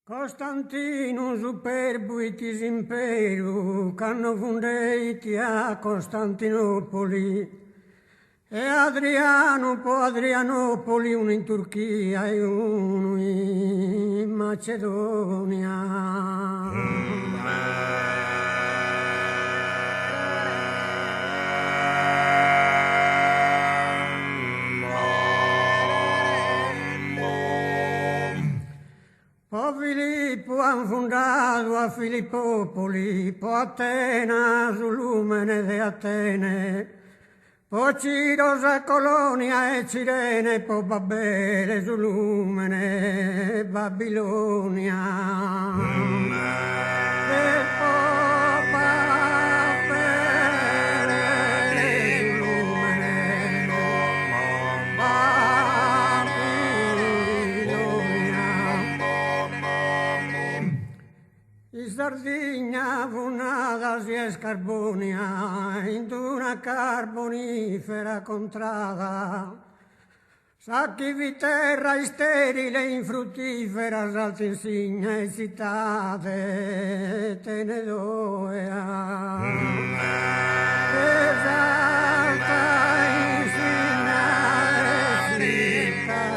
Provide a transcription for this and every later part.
Costantino superbo itis imperu, c'hanno fondeiti a Costantinopoli, e Adriano po' Adrianopoli, uno in Turchia e uno in Macedonia. Po Filippo han fondato a Filippopoli, po Atena sul lumene de Atene, po Ciros a Colonia e Cirene, po Babele sul lumene Babilonia. E po Babele sul lumene in Sardegna funata si è scarbonia in una carbonifera contrada. Sacchi di terra sterile, infruttifera, salta insigna e citate tenedoea. Esalta insigna e citate.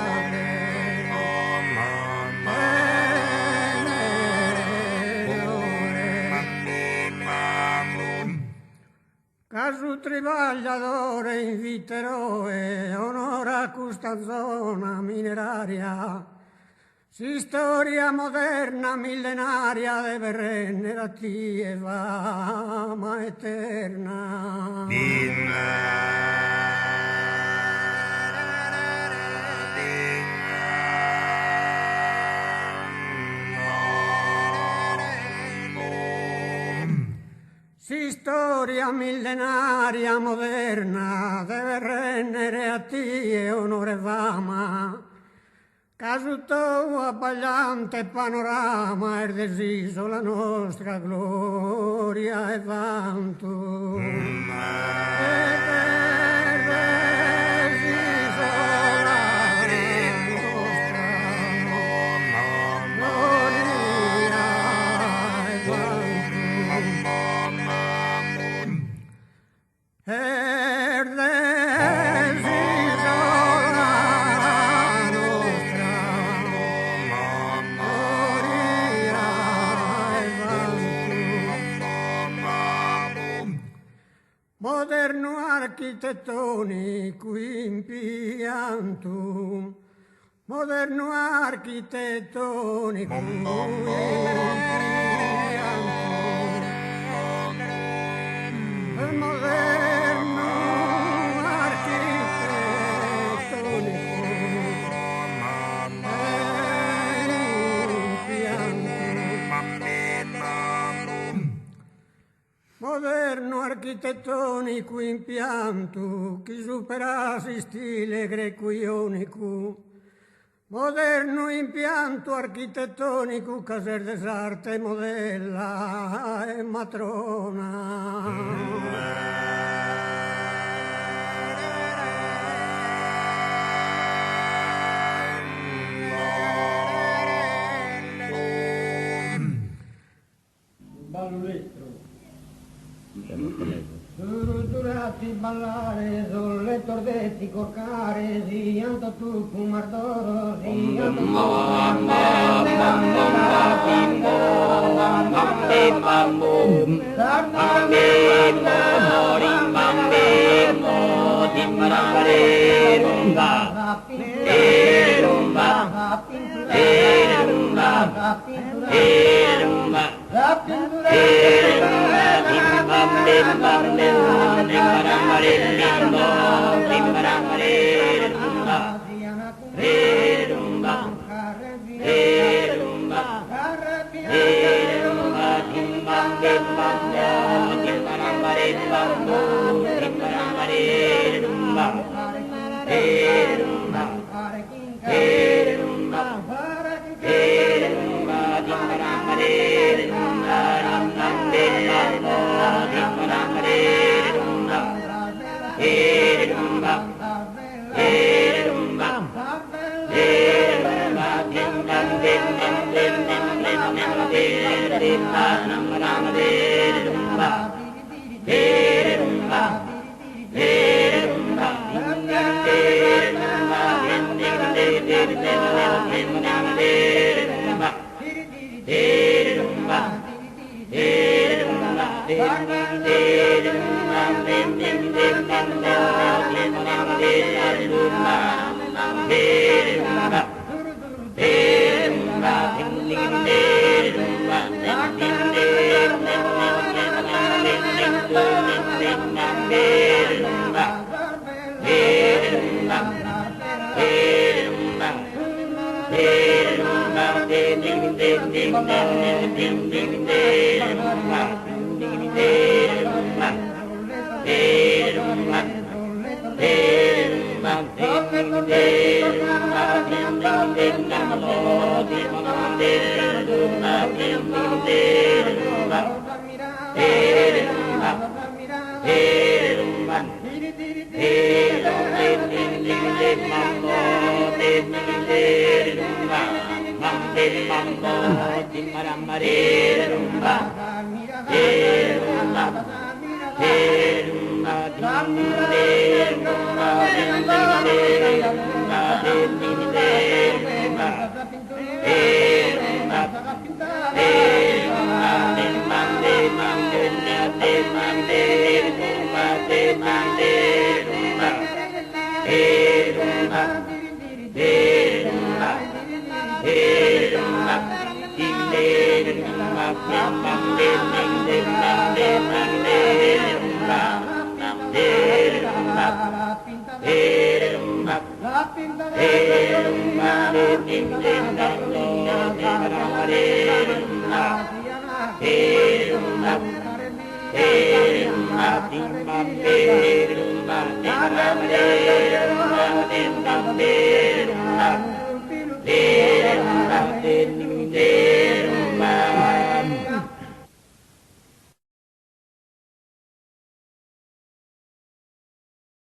Casu trivagliatore inviteroe, onora questa zona mineraria, si storia moderna millenaria deve rendere a tie fama eterna. Si storia millenaria moderna deve rendere a tie onore e fama, caso tuo abbagliante panorama è deciso la nostra gloria e vanto. Moderno architettonico impianto, moderno architettonico impianto, moderno moderno architettonico impianto che superassi stile greco-ionico, moderno impianto architettonico caser desarte modella e matrona. Durati ballare sulle tordetti corcare si anto tu fumardoro si anto tu Hey,